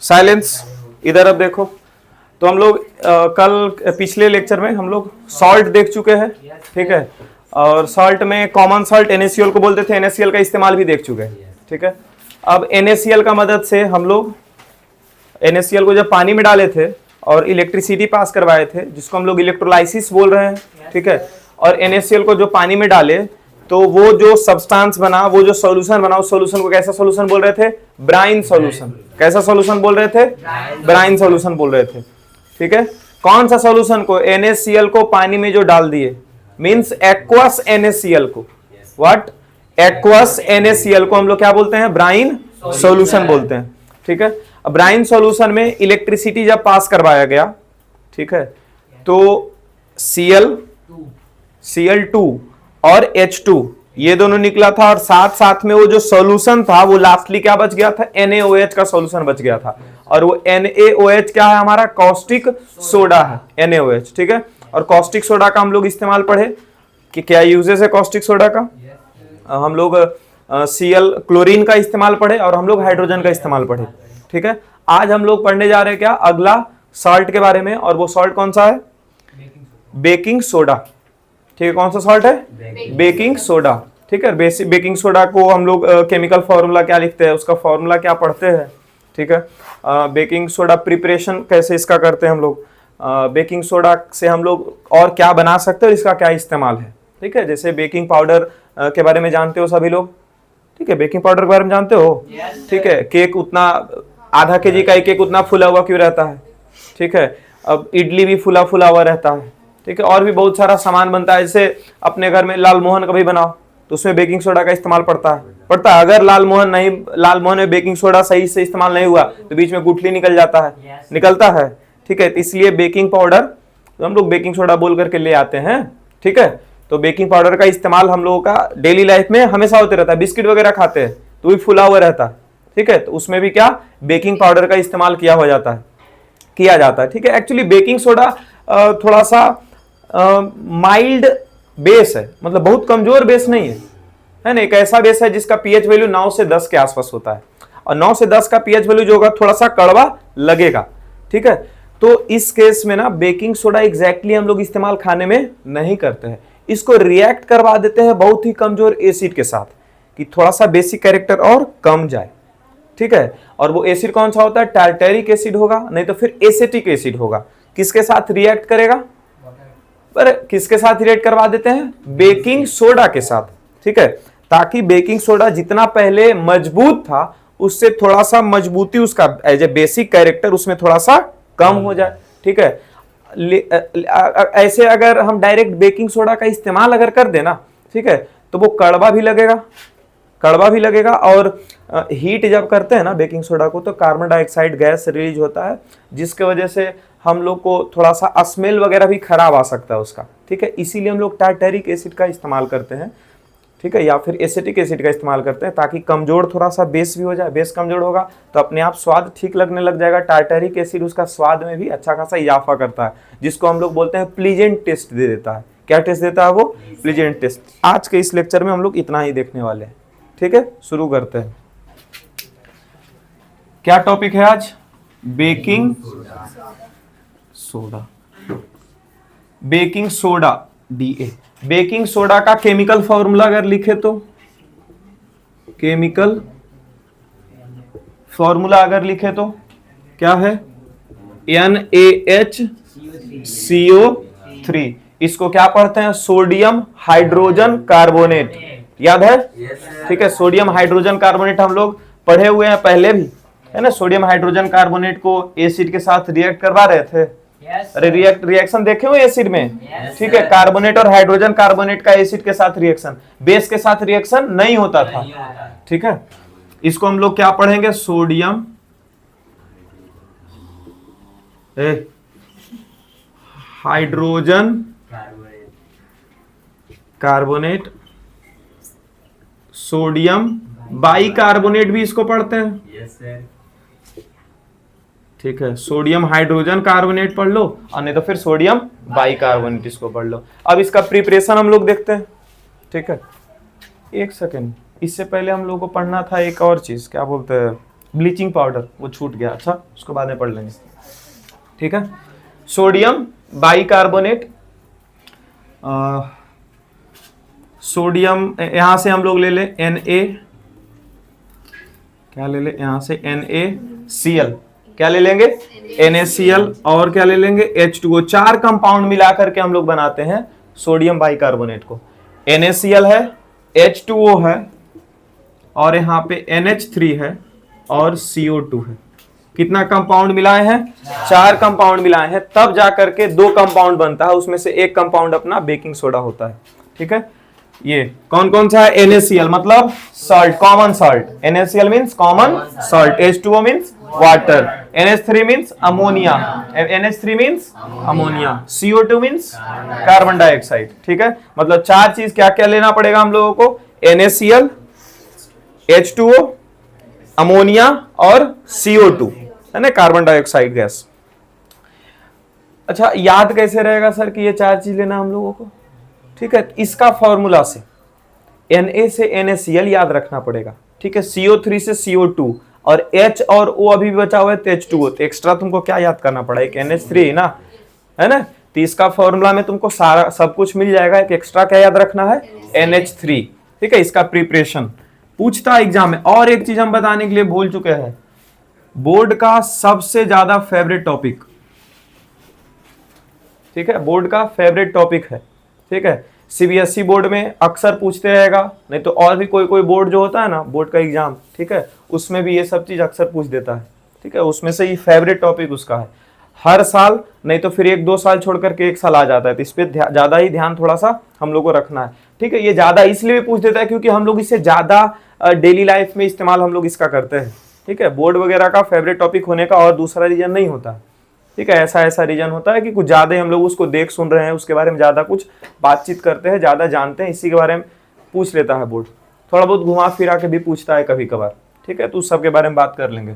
Silence. इधर अब देखो, तो हम लोग कल पिछले लेक्चर में हम लोग सॉल्ट देख चुके हैं, ठीक है। और सॉल्ट में कॉमन सॉल्ट NaCl को बोलते थे, NaCl का इस्तेमाल भी देख चुके हैं, ठीक है। अब NaCl का मदद से हम लोग NaCl को जब पानी में डाले थे और इलेक्ट्रिसिटी पास करवाए थे, जिसको हम लोग इलेक्ट्रोलाइसिस बोल रहे हैं, ठीक है। और NaCl को जो पानी में डाले तो वो जो सब्सटेंस बना, वो जो सॉल्यूशन बना, उस सॉल्यूशन को कैसा सॉल्यूशन बोल रहे थे? Brine solution. कैसा सॉल्यूशन बोल रहे थे? ब्राइन सॉल्यूशन बोल रहे थे, ठीक है। कौन सा सॉल्यूशन को? NaCl को पानी में जो डाल दिए, मींस एक्वस NaCl को। व्हाट? एक्वस NaCl को हम लोग क्या बोलते हैं? ब्राइन सॉल्यूशन बोलते हैं, ठीक है। अब ब्राइन सॉल्यूशन में इलेक्ट्रिसिटी जब पास करवाया गया, ठीक है, तो Cl2 और H2 ये दोनों निकला था, और साथ साथ में वो जो सॉल्यूशन था वो लास्टली क्या बच गया था? NaOH का सॉल्यूशन बच गया था। और वो NaOH क्या है? हमारा कॉस्टिक सोडा है, NaOH, ठीक है। और कॉस्टिक सोडा का हम लोग इस्तेमाल पढ़े कि क्या यूजेस है कॉस्टिक सोडा का। हम लोग Cl क्लोरीन का इस्तेमाल पढ़े और हम लोग हाइड्रोजन का इस्तेमाल पढ़े, ठीक है। आज हम लोग पढ़ने जा रहे हैं क्या? अगला सॉल्ट के बारे में, और वो सॉल्ट कौन सा है? बेकिंग सोडा, ठीक है। कौन सा सॉल्ट है? बेकिंग सोडा, ठीक है। बेकिंग सोडा को हम लोग केमिकल फॉर्मूला क्या लिखते हैं, उसका फॉर्मूला क्या पढ़ते हैं, ठीक है। बेकिंग सोडा प्रिपरेशन कैसे इसका करते हैं हम लोग, बेकिंग सोडा से हम लोग और क्या बना सकते हैं, इसका क्या इस्तेमाल है, ठीक है। जैसे बेकिंग पाउडर के बारे में जानते हो सभी लोग, ठीक है। बेकिंग पाउडर के बारे में जानते हो, ठीक है। केक उतना आधा केजी का केक उतना फुला हुआ क्यों रहता है, ठीक है। अब इडली भी फुला फुला हुआ रहता है, ठीक है। और भी बहुत सारा सामान बनता है, जैसे अपने घर में लाल मोहन कभी बनाओ तो उसमें बेकिंग सोडा का इस्तेमाल पड़ता है। अगर लाल मोहन में बेकिंग सोडा सही से इस्तेमाल नहीं हुआ तो बीच में गुठली निकल जाता है, निकलता है, ठीक है। तो इसलिए बेकिंग पाउडर तो हम लोग बेकिंग सोडा बोल करके ले आते हैं, ठीक है। तो बेकिंग पाउडर का इस्तेमाल हम लोगों का डेली लाइफ में हमेशा होते रहता है। बिस्किट वगैरह खाते हैं तो भी फुला हुआ रहता है, ठीक है। तो उसमें भी क्या बेकिंग पाउडर का इस्तेमाल किया जाता है, ठीक है। एक्चुअली बेकिंग सोडा थोड़ा सा माइल्ड बेस है, मतलब बहुत कमजोर बेस नहीं है ना। एक ऐसा बेस है जिसका पीएच वैल्यू 9 से 10 के आसपास होता है, और 9 से 10 का पीएच वैल्यू जो होगा थोड़ा सा कड़वा लगेगा, ठीक है। तो इस केस में ना बेकिंग सोडा एग्जैक्टली हम लोग इस्तेमाल खाने में नहीं करते हैं, इसको रिएक्ट करवा देते हैं बहुत ही कमजोर एसिड के साथ कि थोड़ा सा बेसिक कैरेक्टर और कम जाए, ठीक है। और वो एसिड कौन सा होता है? टार्टरिक एसिड होगा, नहीं तो फिर एसिटिक एसिड होगा। किसके साथ रिएक्ट करेगा? पर किसके साथ रिएक्ट करवा देते हैं? बेकिंग सोडा के साथ, ठीक है। ताकि बेकिंग सोडा जितना पहले मजबूत था उससे थोड़ा सा मजबूती उसका एज ए बेसिक कैरेक्टर उसमें थोड़ा सा कम हो जाए, ठीक है। ऐसे अगर हम डायरेक्ट बेकिंग सोडा का इस्तेमाल अगर कर देना, ठीक है, तो वो कड़वा भी लगेगा। और हीट जब करते हैं ना बेकिंग सोडा को तो कार्बन डाइऑक्साइड गैस रिलीज होता है, जिसके वजह से हम लोग को थोड़ा सा स्मेल वगैरह भी खराब आ सकता है उसका, ठीक है। इसीलिए हम लोग टार्टरिक एसिड का इस्तेमाल करते हैं, ठीक है, या फिर एसिटिक एसिड का इस्तेमाल करते हैं, ताकि कमजोर थोड़ा सा बेस भी हो जाए। बेस कमजोर होगा तो अपने आप स्वाद ठीक लगने लग जाएगा। टार्टरिक एसिड उसका स्वाद में भी अच्छा खासा इजाफा करता है, जिसको हम लोग बोलते हैं प्लीजेंट टेस्ट दे देता है। क्या टेस्ट देता है वो? Pleasant taste. आज के इस लेक्चर में हम लोग इतना ही देखने वाले हैं, ठीक है। शुरू करते हैं। क्या टॉपिक है आज? Baking soda. Baking soda Da। Baking soda का केमिकल फॉर्मूला अगर लिखे तो, केमिकल फॉर्मूला अगर लिखे तो क्या है? NaHCO3। इसको क्या पढ़ते हैं? Sodium hydrogen carbonate. याद है? ठीक है, सोडियम हाइड्रोजन कार्बोनेट हम लोग पढ़े हुए हैं पहले भी, है ना। सोडियम हाइड्रोजन कार्बोनेट को एसिड के साथ रिएक्ट करवा रहे थे। अरे रिएक्शन देखे हुए एसिड में, ठीक है। कार्बोनेट और हाइड्रोजन कार्बोनेट का एसिड के साथ रिएक्शन, बेस के साथ रिएक्शन नहीं होता था, ठीक है। इसको हम लोग क्या पढ़ेंगे? Sodium hydrogen carbonate, sodium bicarbonate भी इसको पढ़ते हैं, ठीक है, सोडियम हाइड्रोजन कार्बोनेट पढ़ लो और नहीं तो फिर सोडियम बाइकार्बोनेट इसको पढ़ लो। अब इसका प्रिपरेशन हम लोग देखते हैं। ठीक है, एक सेकेंड, इससे पहले हम लोग को पढ़ना था एक और चीज, क्या बोलते हैं, ब्लीचिंग पाउडर, वो छूट गया। अच्छा, उसको बाद में पढ़ लेंगे। ठीक है, सोडियम बाइकार्बोनेट, सोडियम यहां से हम लोग ले ले Na, क्या ले ले यहां से NaCl, क्या ले लेंगे NaCl, और क्या ले लेंगे H2O। चार कंपाउंड मिला करके हम लोग बनाते हैं सोडियम बाइकार्बोनेट को। NaCl है, H2O है, और यहाँ पे NH3 है और CO2 है। कितना कंपाउंड मिलाए हैं? चार कंपाउंड मिलाए हैं, तब जाकर के दो कंपाउंड बनता है। उसमें से एक कंपाउंड अपना बेकिंग सोडा होता है। ठीक है, ये कौन कौन सा है? NaCl मतलब salt, common salt. NaCl means common salt, H2O means water, NH3 means ammonia, NH3 means ammonia, CO2 means carbon dioxide. ठीक है, मतलब चार चीज क्या क्या लेना पड़ेगा हम लोगों को? NaCl, H2O, अमोनिया और CO2, है ना, कार्बन डाइऑक्साइड गैस। अच्छा, याद कैसे रहेगा सर कि ये चार चीज लेना हम लोगों को? ठीक है, इसका फॉर्मूला से Na से NaCl याद रखना पड़ेगा। ठीक है, CO3 से CO2, और H और O अभी भी बचा हुआ है तो H2O। तो एक्स्ट्रा तुमको क्या याद करना पड़ा? एक NH3 है ना, है ना, तो इसका फॉर्मूला में तुमको सारा सब कुछ मिल जाएगा। एक एक्स्ट्रा क्या याद रखना है? NH3। ठीक है, इसका प्रिपरेशन पूछता है एग्जाम में। और एक चीज हम बताने के लिए भूल चुके हैं, बोर्ड का सबसे ज्यादा फेवरेट टॉपिक, ठीक है, बोर्ड का फेवरेट टॉपिक है। ठीक है, CBSE बोर्ड में अक्सर पूछते रहेगा, नहीं तो और भी कोई कोई बोर्ड जो होता है ना, बोर्ड का एग्जाम, ठीक है, उसमें भी ये सब चीज अक्सर पूछ देता है। ठीक है, उसमें से ये फेवरेट टॉपिक उसका है। हर साल, नहीं तो फिर एक दो साल छोड़ करके एक साल आ जाता है, तो इस पर ज्यादा ही ध्यान थोड़ा सा हम लोग को रखना है। ठीक है, ये ज्यादा इसलिए भी पूछ देता है क्योंकि हम लोग इसे ज्यादा डेली लाइफ में इस्तेमाल हम लोग इसका करते हैं। ठीक है, बोर्ड वगैरह का फेवरेट टॉपिक होने का और दूसरा रीजन नहीं होता। ठीक है, ऐसा रीजन होता है कि कुछ ज्यादा ही हम लोग उसको देख सुन रहे हैं, उसके बारे में ज्यादा कुछ बातचीत करते हैं, ज्यादा जानते हैं, इसी के बारे में पूछ लेता है बोर्ड। थोड़ा बहुत घुमा फिरा के भी पूछता है कभी कभार। ठीक है, तो उस सब के बारे में बात कर लेंगे।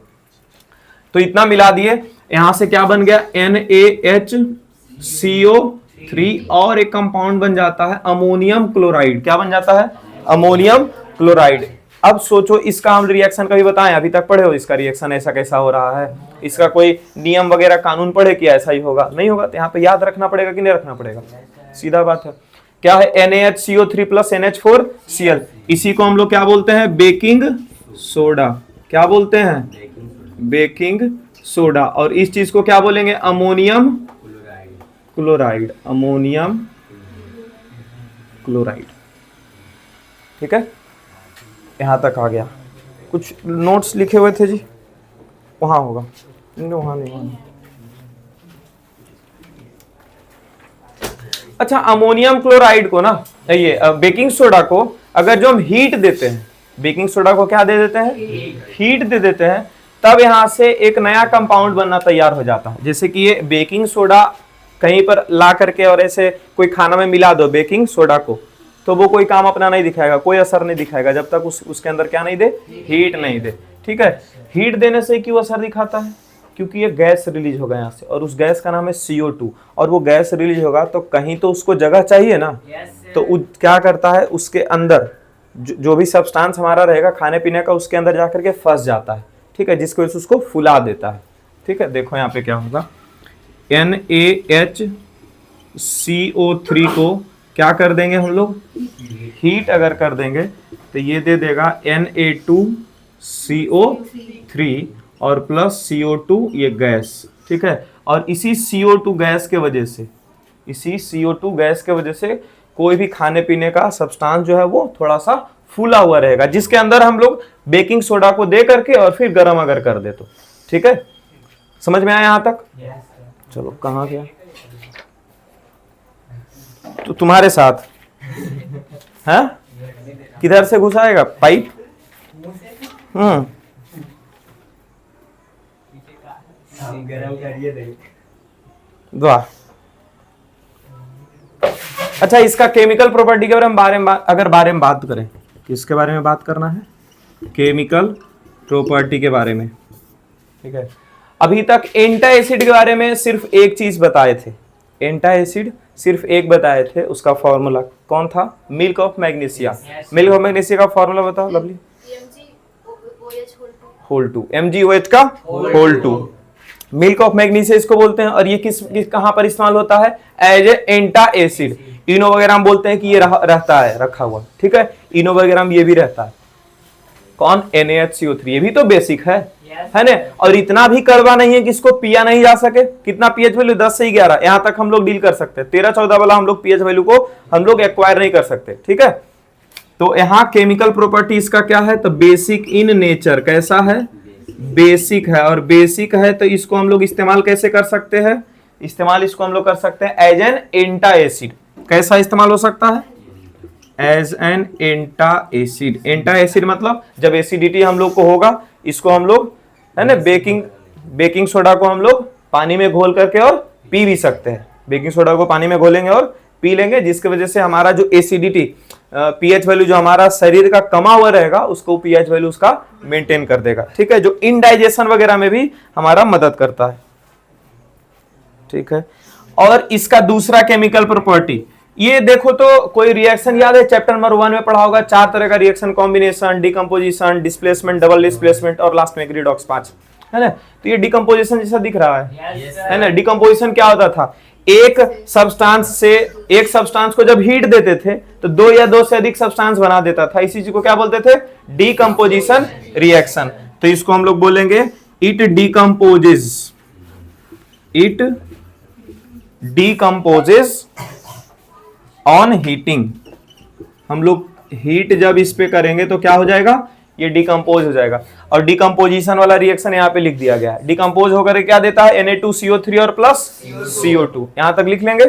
तो इतना मिला दिए, यहां से क्या बन गया? NaHCO3, और एक कंपाउंड बन जाता है अमोनियम क्लोराइड। क्या बन जाता है? Ammonium chloride. अब सोचो, इसका हम रिएक्शन कभी बताएं? अभी तक पढ़े हो इसका रिएक्शन ऐसा कैसा हो रहा है? इसका कोई नियम वगैरह कानून पढ़े कि ऐसा ही होगा? नहीं होगा। तो यहाँ पे याद रखना पड़ेगा कि नहीं रखना पड़ेगा? सीधा बात है। क्या है? NaHCO3 plus NH4Cl। इसी को हम लोग क्या बोलते हैं? Baking soda. क्या बोलते हैं? Baking soda. और इस चीज को क्या बोलेंगे? Ammonium chloride. Ammonium chloride. ठीक है, यहां तक आ गया। कुछ नोट्स लिखे हुए थे जी, वहां होगा, वहां नहीं। अच्छा, अमोनियम क्लोराइड को ना, ये बेकिंग सोडा को अगर जो हम हीट देते हैं, बेकिंग सोडा को क्या दे देते हैं? हीट दे देते हैं, तब यहां से एक नया कंपाउंड बनना तैयार हो जाता है। जैसे कि ये बेकिंग सोडा कहीं पर ला करके और ऐसे कोई खाना में मिला दो बेकिंग सोडा को, तो वो कोई काम अपना नहीं दिखाएगा, कोई असर नहीं दिखाएगा जब तक उसके अंदर क्या नहीं दे? हीट नहीं दे। ठीक है, हीट देने से क्यों असर दिखाता है? क्योंकि ये गैस रिलीज होगा यहाँ से, और उस गैस का नाम है CO2, और वो गैस रिलीज होगा तो कहीं तो उसको जगह चाहिए ना। तो क्या करता है? उसके अंदर जो भी सब्सटेंस हमारा रहेगा खाने पीने का, उसके अंदर जाकर के फंस जाता है। ठीक है, जिसकी वजह से उसको फुला देता है। ठीक है, देखो यहाँ पे क्या होगा, NaHCO3 को क्या कर देंगे हम लोग? हीट अगर कर देंगे तो ये दे देगा Na2CO3 और प्लस CO2, ये गैस। ठीक है, और इसी CO2 गैस के वजह से, इसी CO2 गैस के वजह से कोई भी खाने पीने का सब्सटेंस जो है वो थोड़ा सा फूला हुआ रहेगा, जिसके अंदर हम लोग बेकिंग सोडा को दे करके और फिर गर्म अगर कर दे तो। ठीक है, समझ में आया यहां तक? चलो, कहां गया? तो तुम्हारे साथ है, किधर से घुसाएगा पाइप? वाह। अच्छा, इसका केमिकल प्रॉपर्टी के बारे में बारे में बात करें, किसके बारे में बात करना है? केमिकल प्रॉपर्टी के बारे में। ठीक है, अभी तक एंटा एसिड के बारे में सिर्फ एक चीज बताए थे, एंटा एसिड सिर्फ एक बताए थे, उसका फॉर्मूला कौन था? Milk of magnesia. Milk of magnesia का फॉर्मूला बताओ लवली। होल टू, MgOH का whole two, milk of magnesia इसको बोलते हैं। और ये किस कहां पर इस्तेमाल होता है? As a एंटा acid. इनो वगैरह हम बोलते हैं कि ये रहता है रखा हुआ, ठीक है, इनो वगैरह ये भी रहता है। कौन? NaHCO3, ये भी तो बेसिक है ना। और इतना भी कड़वा नहीं है कि इसको पिया नहीं जा सके। कितना पीएच वैल्यू? 10 से 11, यहां तक हम लोग डील कर सकते हैं। 13-14 वाला हम लोग पीएच वैल्यू को हम लोग एक्वायर नहीं कर सकते, ठीक है। तो यहां केमिकल प्रॉपर्टी इसका क्या है? तो बेसिक इन नेचर। कैसा है? बेसिक है। और बेसिक है तो इसको हम लोग इस्तेमाल कैसे कर सकते हैं? इस्तेमाल इसको हम लोग कर सकते हैं एज एन एंटा एसिड। कैसा इस्तेमाल हो सकता है? As an antacid. Antacid मतलब जब एसिडिटी हम लोग को होगा, इसको हम लोग है ना बेकिंग सोडा को हम लोग पानी में घोल करके और पी भी सकते हैं। बेकिंग सोडा को पानी में घोलेंगे और पी लेंगे, जिसकी वजह से हमारा जो एसिडिटी पीएच वैल्यू जो हमारा शरीर का कमा हुआ रहेगा उसको पीएच वैल्यू उसका मेंटेन कर देगा, ठीक है, जो इनडाइजेशन वगैरह में भी हमारा मदद करता है, ठीक है। और इसका दूसरा केमिकल प्रॉपर्टी ये देखो तो, कोई रिएक्शन याद है चैप्टर नंबर 1 में पढ़ा होगा? 4 तरह का reaction, combination, decomposition, displacement, double displacement और लास्ट में रिडॉक्स 5, है ना। तो ये डिकम्पोजिशन जैसा दिख रहा है ना। डिकम्पोजिशन क्या होता था? एक सब्सटेंस को जब हीट देते थे तो 2 या 2 से अधिक सब्सटेंस बना देता था। इसी चीज को क्या बोलते थे? Decomposition reaction. तो इसको हम लोग बोलेंगे इट डिकम्पोजेस ऑन हीटिंग। हम लोग हीट जब इस पे करेंगे तो क्या हो जाएगा? ये डिकम्पोज हो जाएगा। और डिकम्पोजिशन वाला रिएक्शन यहाँ पे लिख दिया गया है। डिकम्पोज होकर क्या देता है? Na2CO3 और प्लस CO2। यहां तक लिख लेंगे?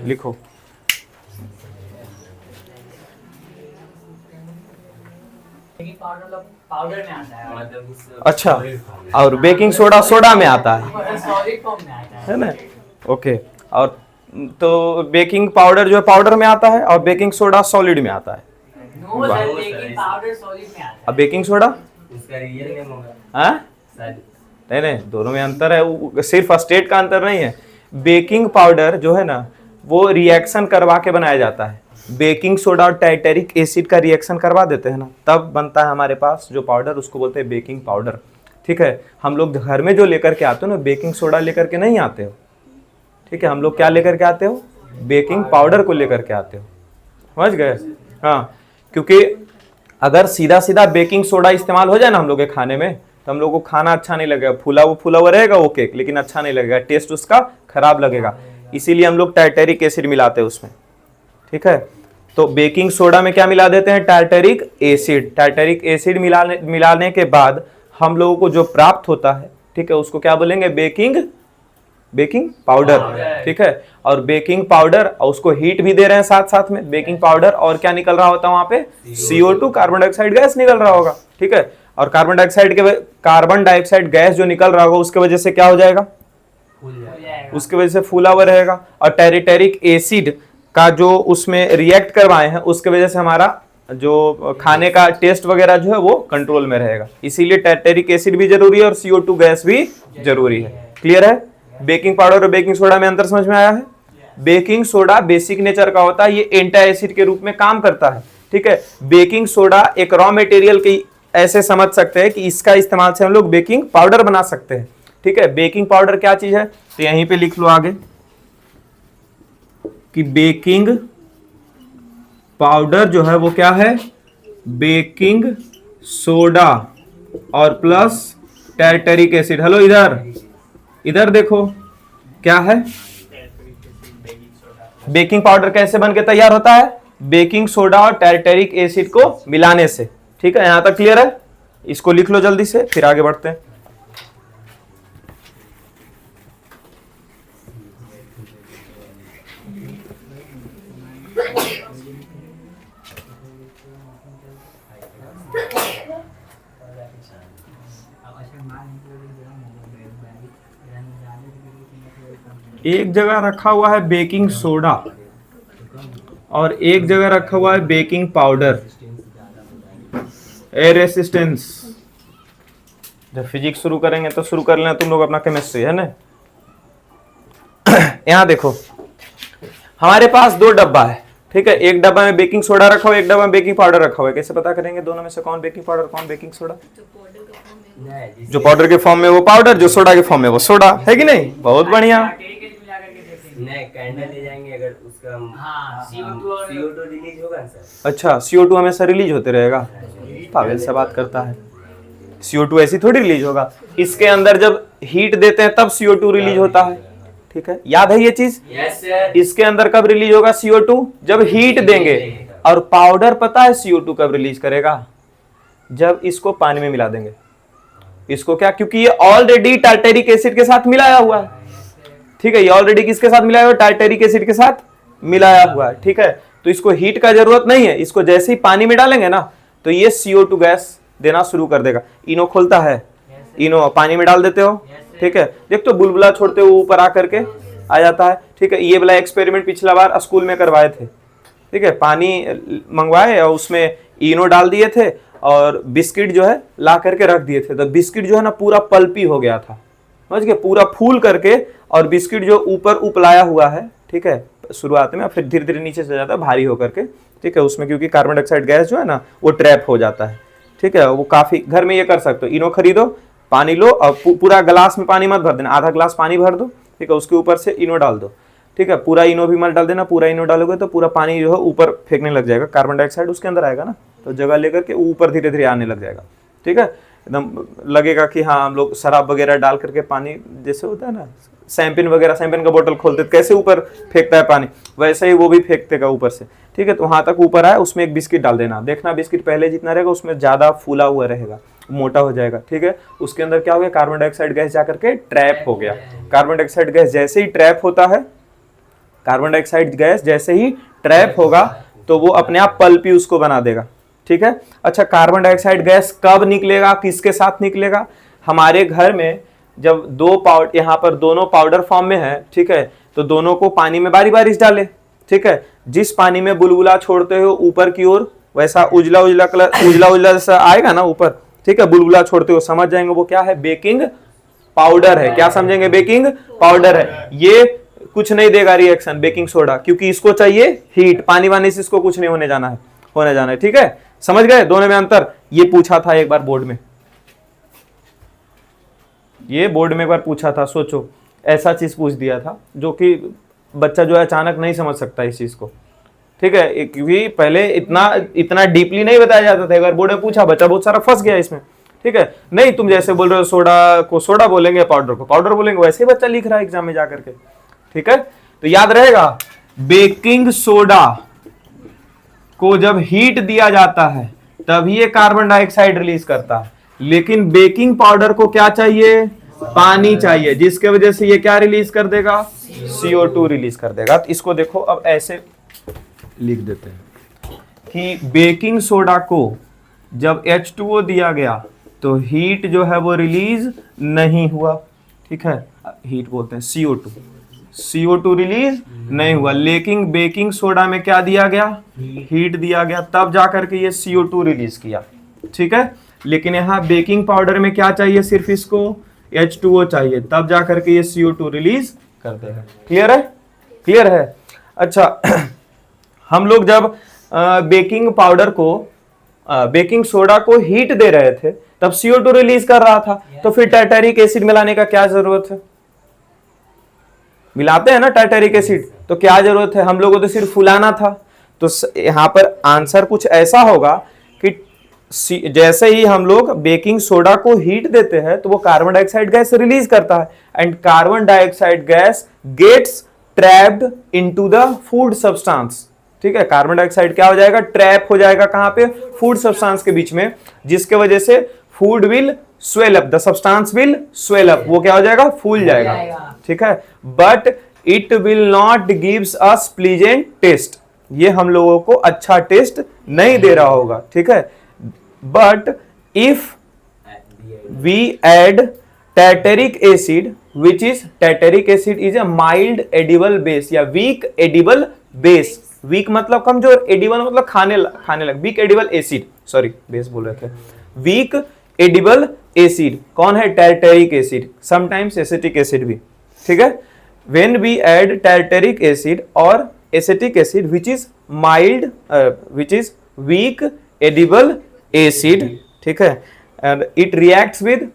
लिखो। पाउडर में आता है। अच्छा, और बेकिंग सोडा में आता है ना। ओके, और तो बेकिंग पाउडर जो है पाउडर में आता है और बेकिंग सोडा सॉलिड में आता है। बेकिंग पाउडर सॉलिड में आता है। अब बेकिंग सोडा उसका रियल नेम होगा। हाँ? नहीं, दोनों में अंतर है, सिर्फ स्टेट का अंतर नहीं है। बेकिंग पाउडर जो है ना वो रिएक्शन करवा के बनाया जाता है। बेकिंग सोडा और टाइटेरिक एसिड का रिएक्शन करवा देते हैं ना, तब बनता है हमारे पास जो पाउडर, उसको बोलते हैं बेकिंग पाउडर, ठीक है। हम लोग घर में जो लेकर के आते हो ना, बेकिंग सोडा लेकर के नहीं आते हो, ठीक है। हम लोग क्या लेकर के आते हो? बेकिंग पाउडर को लेकर के आते हो, समझ गए? हाँ, क्योंकि अगर सीधा सीधा बेकिंग सोडा इस्तेमाल हो जाए ना हम लोग के खाने में तो हम लोग को खाना अच्छा नहीं लगेगा। फूला हुआ रहेगा वो केक, लेकिन अच्छा नहीं लगेगा, टेस्ट उसका खराब लगेगा। इसीलिए हम लोग टार्टरिक एसिड मिलाते हैं उसमें, ठीक है। तो बेकिंग सोडा में क्या मिला देते हैं? Tartaric acid. टार्टरिक एसिड मिलाने के बाद हम लोगों को जो प्राप्त होता है, ठीक है, उसको क्या बोलेंगे? बेकिंग पाउडर, ठीक है। और बेकिंग पाउडर, और उसको हीट भी दे रहे हैं साथ साथ में बेकिंग पाउडर, और क्या निकल रहा होता है वहां पे? CO2, कार्बन डाइऑक्साइड गैस निकल रहा होगा, ठीक है। और कार्बन डाइऑक्साइड गैस जो निकल रहा होगा उसके वजह से क्या हो जाएगा? उसके वजह से फूला हुआ रहेगा। और टार्टरिक एसिड का जो उसमें रिएक्ट करवाए हैं उसके वजह से हमारा जो खाने का टेस्ट वगैरह जो है वो कंट्रोल में रहेगा। इसीलिए टार्टरिक एसिड भी जरूरी है और CO2 गैस भी जरूरी है। क्लियर है? बेकिंग पाउडर और बेकिंग सोडा में अंतर समझ में आया है? बेकिंग सोडा बेसिक नेचर का होता है, ये एंटा एसिड के रूप में काम करता है, ठीक है। बेकिंग सोडा एक रॉ मटेरियल की ऐसे समझ सकते हैं कि इसका इस्तेमाल से हम लोग बेकिंग पाउडर बना सकते हैं, ठीक है। बेकिंग पाउडर क्या चीज है? तो यहीं पे लिख लो आगे कि बेकिंग पाउडर जो है वो क्या है? बेकिंग सोडा और प्लस टार्टरिक एसिड। हेलो, इधर देखो क्या है? बेकिंग पाउडर कैसे बन के तैयार होता है? बेकिंग सोडा और टार्टरिक एसिड को मिलाने से, ठीक है। यहां तक क्लियर है? इसको लिख लो जल्दी से, फिर आगे बढ़ते हैं। एक जगह रखा हुआ है बेकिंग सोडा और एक जगह रखा हुआ है बेकिंग पाउडर। एयर रेसिस्टेंस जब फिजिक्स शुरू करेंगे तो शुरू कर लेना तुम लोग अपना केमिस्ट्री, है ना। यहां देखो हमारे पास दो डब्बा है, ठीक है। एक डब्बा में बेकिंग सोडा रखा हुआ है, एक डब्बा में बेकिंग पाउडर रखा हुआ है। कैसे पता करेंगे दोनों में से कौन बेकिंग पाउडर कौन बेकिंग सोडा? जो पाउडर के फॉर्म में वो पाउडर, जो सोडा के फॉर्म में वो सोडा, है कि नहीं? बहुत बढ़िया। नहीं, कैंडल ले जाएंगे अगर उसका CO2 रिलीज होगा ना सर। अच्छा, CO2 हमेशा रिलीज होते रहेगा? पागल से बात करता है। CO2 ऐसी थोड़ी रिलीज होगा, इसके अंदर जब हीट देते हैं तब CO2 रिलीज होता है, ठीक है। याद है ये चीज? Yes sir. इसके अंदर कब रिलीज होगा CO2? जब हीट देंगे। और पाउडर पता है CO2 कब रिलीज करेगा? जब इसको पानी में मिला देंगे। इसको क्या? क्योंकि ये ऑलरेडी टार्टेरिक एसिड के साथ मिलाया हुआ है, ठीक है। ये ऑलरेडी किसके साथ मिलाया हुआ है? टार्टेरिक एसिड के साथ मिलाया हुआ है, ठीक है। तो इसको हीट का जरूरत नहीं है, इसको जैसे ही पानी में डालेंगे ना तो ये CO2 गैस देना शुरू कर देगा। इनो खोलता है, इनो पानी में डाल देते हो, ठीक है। देख तो बुलबुला छोड़ते हो ऊपर आकर के आ जाता है, ठीक है। ये वाला एक्सपेरिमेंट पिछला बार स्कूल में करवाए थे, ठीक है। पानी मंगवाए और उसमें इनो डाल दिए थे और बिस्किट जो है ला करके रख दिए थे। तो बिस्किट जो है ना पूरा पल्पी हो गया था, समझ गए, पूरा फूल करके। और बिस्किट जो ऊपर उपलाया हुआ है, ठीक है, शुरुआत में, फिर धीरे धीरे नीचे से जाता है भारी होकर के, ठीक है। उसमें क्योंकि कार्बन डाइऑक्साइड गैस जो है ना वो ट्रैप हो जाता है, ठीक है। वो काफी, घर में ये कर सकते हो, इनो खरीदो, पानी लो और पूरा गिलास में पानी मत भर देना, आधा गिलास पानी भर दो, ठीक है। उसके ऊपर से इनो डाल दो, ठीक है। पूरा इनो भी मत डाल देना, पूरा इनो डालोगे तो पूरा पानी जो है ऊपर फेंकने लग जाएगा, कार्बन डाइऑक्साइड उसके अंदर आएगा ना, तो जगह लेकर के ऊपर धीरे धीरे आने लग जाएगा, ठीक है। एकदम लगेगा कि हाँ हम लोग शराब वगैरह डाल करके पानी, जैसे होता है ना शैंपेन वगैरह, शैंपेन का बोतल खोलते तो कैसे ऊपर फेंकता है पानी, वैसे ही वो भी फेंकतेगा ऊपर से, ठीक है। तो वहां तक ऊपर आए, उसमें एक बिस्किट डाल देना, देखना बिस्किट पहले जितना रहेगा उसमें ज्यादा फूला हुआ रहेगा, मोटा हो जाएगा, ठीक है। उसके अंदर क्या हो गया? कार्बन डाइऑक्साइड गैस जाकर के ट्रैप हो गया। कार्बन डाइऑक्साइड गैस जैसे ही ट्रैप होता है, कार्बन डाइऑक्साइड गैस जैसे ही ट्रैप होगा तो वो अपने आप पल्पी उसको बना देगा, ठीक है। अच्छा, कार्बन डाइऑक्साइड गैस कब निकलेगा, किसके साथ निकलेगा? हमारे घर में जब दो पाउडर, यहाँ पर दोनों पाउडर फॉर्म में है, ठीक है, तो दोनों को पानी में बारी बारी डाले, ठीक है। जिस पानी में बुलबुला छोड़ते हो ऊपर की ओर, वैसा उजला उजला कलर, उजला उजला जैसा आएगा ना ऊपर, ठीक है, बुलबुला छोड़ते हो, समझ जाएंगे वो क्या है? बेकिंग पाउडर है। क्या समझेंगे? बेकिंग पाउडर है। ये कुछ नहीं देगा रिएक्शन बेकिंग सोडा, क्योंकि इसको चाहिए हीट, पानी वानी से इसको कुछ नहीं होने जाना है, ठीक है। समझ गए दोनों में अंतर? ये पूछा था एक बार बोर्ड में, ये बोर्ड में एक बार पूछा था, सोचो ऐसा चीज पूछ दिया था जो कि बच्चा जो है अचानक नहीं समझ सकता इस चीज को, ठीक है। क्योंकि पहले इतना डीपली नहीं बताया जाता था, एक बार बोर्ड में पूछा, बच्चा बहुत सारा फंस गया इसमें, ठीक है। नहीं, तुम जैसे बोल रहे हो सोडा को सोडा बोलेंगे, पाउडर को पाउडर बोलेंगे, वैसे ही बच्चा लिख रहा है एग्जाम में जाकर के, ठीक है। तो याद रहेगा, बेकिंग सोडा को जब हीट दिया जाता है तभी ये कार्बन डाइऑक्साइड रिलीज करता है, लेकिन बेकिंग पाउडर को क्या चाहिए? पानी चाहिए, जिसके वजह से ये क्या रिलीज कर देगा? CO2 रिलीज कर देगा। तो इसको देखो, अब ऐसे लिख देते हैं कि बेकिंग सोडा को जब H2O दिया गया तो हीट जो है वो रिलीज नहीं हुआ, ठीक है। हीट बोलते हैं CO2 रिलीज नहीं हुआ, लेकिन बेकिंग सोडा में क्या दिया गया? हीट दिया गया, तब जाकर के ये CO2 रिलीज किया, ठीक है। लेकिन यहाँ बेकिंग पाउडर में क्या चाहिए? सिर्फ इसको H2O चाहिए, तब जाकर के ये CO2 रिलीज कर देगा। क्लियर है? क्लियर है। अच्छा, हम लोग जब बेकिंग पाउडर को, बेकिंग सोडा को हीट दे रहे थे तब CO2 रिलीज कर रहा था, तो फिर टार्टेरिक एसिड मिलाने का क्या जरूरत है? मिलाते हैं ना टार्टेरिक एसिड, तो क्या जरूरत है? हम लोगों को तो सिर्फ फुलाना था। तो यहां पर आंसर कुछ ऐसा होगा कि जैसे ही हम लोग बेकिंग सोडा को हीट देते हैं तो वो कार्बन डाइऑक्साइड गैस रिलीज करता है, and carbon dioxide gas gets trapped into the food substance, ठीक है। कार्बन डाइऑक्साइड क्या हो जाएगा? ट्रैप हो जाएगा कहां पे? फूड सब्सटेंस के बीच में, जिसके वजह से food will swell up, the substance will swell up, वो क्या हो जाएगा? फूल जाएगा, ठीक है। But it will not gives us pleasant taste, ये हम लोगों को अच्छा टेस्ट नहीं दे रहा होगा, ठीक है। But if we add tartaric acid, which is tartaric acid is a mild edible base या weak edible base, weak मतलब कमजोर, edible मतलब खाने लग, weak edible acid, sorry base बोल रहे थे, weak एडिबल एसिड कौन है? टैर्टेरिक एसिड, समटाइम्स एसिटिक एसिड भी, ठीक है। व्हेन वी ऐड टैर्टेरिक एसिड और acetic acid which is mild which is weak edible acid, ठीक है, and it reacts with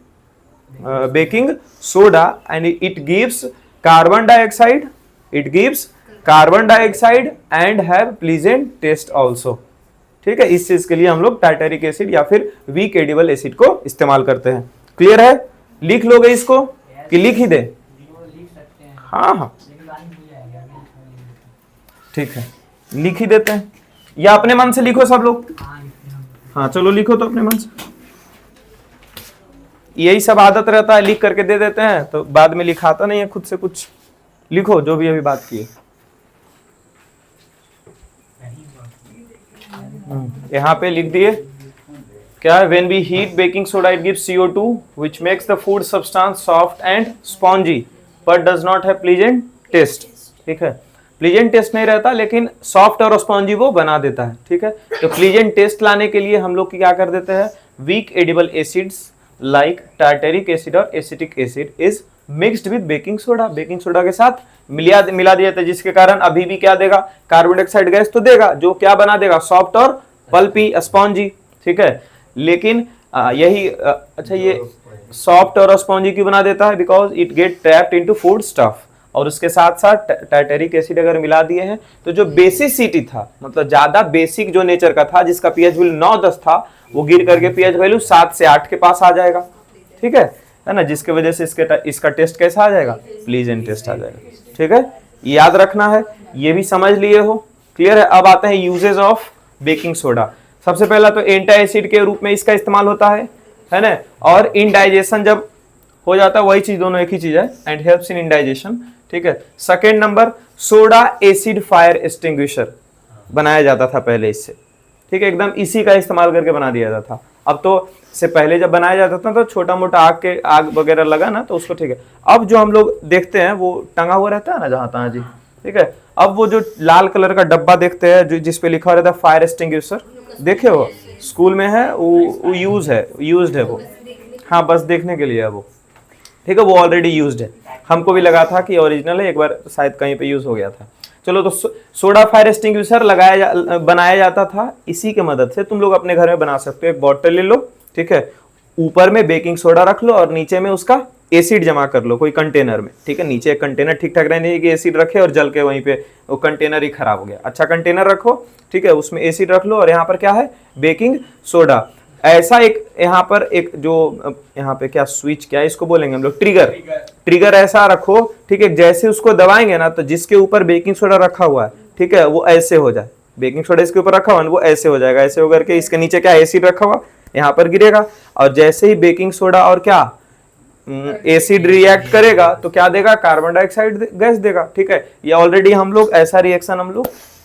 baking soda and it gives carbon dioxide, it gives carbon dioxide and have pleasant taste also, ठीक है। इस चीज के लिए हम लोग टार्टेरिक एसिड या फिर वीक एडिबल एसिड को इस्तेमाल करते हैं। क्लियर है? लिख लोगे इसको कि लिख ही दे? हाँ हाँ ठीक है, लिख ही देते हैं या अपने मन से लिखो सब लोग। हाँ चलो लिखो तो अपने मन से, यही सब आदत रहता है, लिख करके दे देते हैं तो बाद में लिखाता नहीं है खुद से कुछ। लिखो जो भी अभी बात की है। यहाँ पे लिख दिए क्या है? When we heat baking soda it gives CO2 which makes the food substance soft and spongy but does not have pleasant taste, ठीक है। प्लीजेंट टेस्ट नहीं रहता लेकिन सॉफ्ट और स्पॉन्जी वो बना देता है, ठीक है। तो प्लीजेंट टेस्ट लाने के लिए हम लोग क्या कर देते हैं? Weak edible acids like tartaric acid और acetic acid is mixed with baking soda, baking soda के साथ मिला दिया जाता है, जिसके कारण अभी भी क्या देगा? कार्बन डाइऑक्साइड गैस तो देगा, जो क्या बना देगा? सॉफ्ट और पल्पी स्पॉन्जी, ठीक है। लेकिन यही अच्छा ये सॉफ्ट और स्पॉन्जी क्यों बना देता है? Because it get trapped into food stuff, और उसके साथ साथ टार्टेरिक एसिड अगर मिला दिए हैं तो जो बेसिसिटी था, मतलब ज्यादा बेसिक जो नेचर का था, जिसका पीएच वैल्यू 9-10 था, वो गिर करके पीएच वैल्यू 7 से 8 के पास आ जाएगा, ठीक है ना। जिसके वजह से इसका टेस्ट कैसा आ जाएगा? प्लीजेंट टेस्ट आ जाएगा, ठीक है। याद रखना है, ये भी समझ लिए हो? क्लियर है? अब आते हैं यूजेस ऑफ बेकिंग सोडा। सबसे पहला तो एंटी एसिड के रूप में इसका इस्तेमाल होता है ना, और इंडाइजेशन जब हो जाता है, वही चीज, दोनों एक ही चीज है, एंड हेल्प्स इन इंडाइजेशन, ठीक है। Second number, soda acid fire extinguisher बनाया जाता था पहले इससे, ठीक है, एकदम इसी का इस्तेमाल करके बना दिया जाता था। अब तो से पहले जब बनाया जाता था तो छोटा मोटा आग वगैरह लगा ना तो उसको, ठीक है। अब जो हम लोग देखते हैं वो टंगा हुआ रहता है ना जहां तहां जी, ठीक है। अब वो जो लाल कलर का डब्बा देखते हैं जो जिसपे लिखा रहता है फायर एक्सटिंग्विशर, देखे हो स्कूल में है, वो यूज्ड है वो, हाँ बस देखने के लिए है वो, ठीक है, वो ऑलरेडी यूज्ड है। हमको भी लगा था कि ओरिजिनल है, एक बार शायद कहीं पे यूज हो गया था। चलो तो सोडा फायर एक्सटिंग्विशर बनाया जाता था, इसी के मदद से तुम लोग अपने घर में बना सकते हो। एक बॉटल ले लो, ठीक है, ऊपर में बेकिंग सोडा रख लो और नीचे में उसका एसिड जमा कर लो कोई कंटेनर में, ठीक है। नीचे एक कंटेनर ठीक ठाक रहने की एसिड रखे और जल के वहीं पे वो कंटेनर ही खराब हो गया। अच्छा कंटेनर रखो, ठीक है, उसमें एसिड रख लो और यहाँ पर क्या है? Baking soda. ऐसा एक यहाँ पर एक जो यहाँ पे क्या स्विच, क्या इसको बोलेंगे हम लोग? ट्रिगर ऐसा रखो, ठीक है, जैसे उसको दबाएंगे ना तो जिसके ऊपर बेकिंग सोडा रखा हुआ है, ठीक है, वो ऐसे हो जाए। बेकिंग सोडा इसके ऊपर रखा हुआ है वो ऐसे हो जाएगा, ऐसे होकर के इसके नीचे क्या एसिड रखा हुआ यहाँ पर गिरेगा, और जैसे ही बेकिंग सोडा और क्या एसिड रिएक्ट करेगा तो क्या देगा? कार्बन डाइऑक्साइड गैस देगा, ठीक है। ये ऑलरेडी हम लोग ऐसा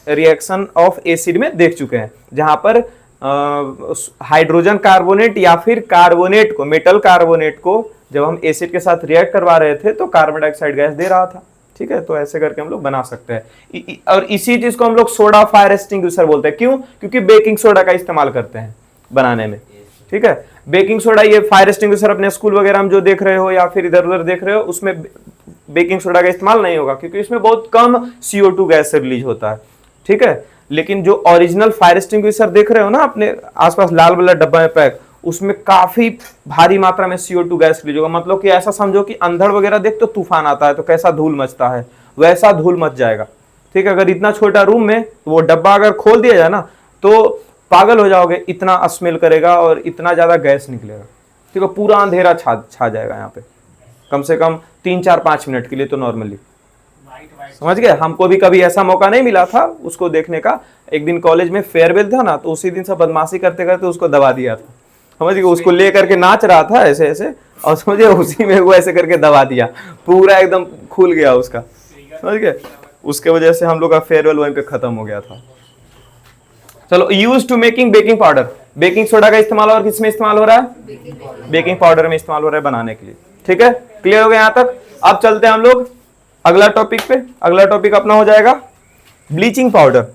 रिएक्शन ऑफ एसिड में देख चुके हैं, जहां पर हाइड्रोजन कार्बोनेट या फिर कार्बोनेट को, मेटल कार्बोनेट को जब हम एसिड के साथ रिएक्ट करवा रहे थे तो कार्बन डाइऑक्साइड गैस दे रहा था, ठीक है। तो ऐसे करके हम लोग बना सकते हैं, और इसी चीज को हम लोग सोडा फायर एक्सटिंग्विशर बोलते हैं। क्यों? क्योंकि बेकिंग सोडा का इस्तेमाल करते हैं बनाने में, ठीक है। बेकिंग सोडा, ये फायर एक्सटिंग्विशर अपने स्कूल वगैरह में जो देख रहे हो या फिर इधर उधर देख रहे हो, उसमें बेकिंग सोडा का इस्तेमाल नहीं होगा क्योंकि इसमें बहुत कम CO2 गैस से रिलीज होता है, ठीक है। लेकिन जो ओरिजिनल फायर एक्सटिंग्विशर देख रहे हो ना अपने आसपास लाल वाला डब्बा में पैक, उसमें काफी भारी मात्रा में CO2 गैस रिलीज होगा। मतलब कि ऐसा समझो कि अंधड़ वगैरह देख तो तूफान आता है तो कैसा धूल मचता है, वैसा धूल मच जाएगा, ठीक है। अगर इतना छोटा रूम में वो डब्बा अगर खोल दिया जाए ना तो पागल हो जाओगे, इतना स्मेल करेगा और इतना ज्यादा गैस निकलेगा, ठीक है। पूरा अंधेरा छा जाएगा यहाँ पे, कम से कम 3-4-5 मिनट के लिए तो नॉर्मली, समझ गए। हमको भी कभी ऐसा मौका नहीं मिला था उसको देखने का। एक दिन कॉलेज में फेयरवेल था ना, तो उसी दिन से बदमाशी करते करते उसको दबा दिया था, समझ गए। उसको ले करके नाच रहा था ऐसे ऐसे, और समझिए उसी में वो ऐसे करके दबा दिया, पूरा एकदम खुल गया उसका, समझ गए। उसके वजह से हम लोग का फेयरवेल वहीं पे खत्म हो गया था। चलो, use to making baking powder. Baking soda का इस्तेमाल और किस में इस्तेमाल हो रहा है? बेकिंग पाउडर में इस्तेमाल हो रहा है बनाने के लिए, ठीक है। क्लियर हो गया यहाँ तक? अब चलते हैं हम लोग अगला टॉपिक पे। अगला टॉपिक अपना हो जाएगा ब्लीचिंग पाउडर।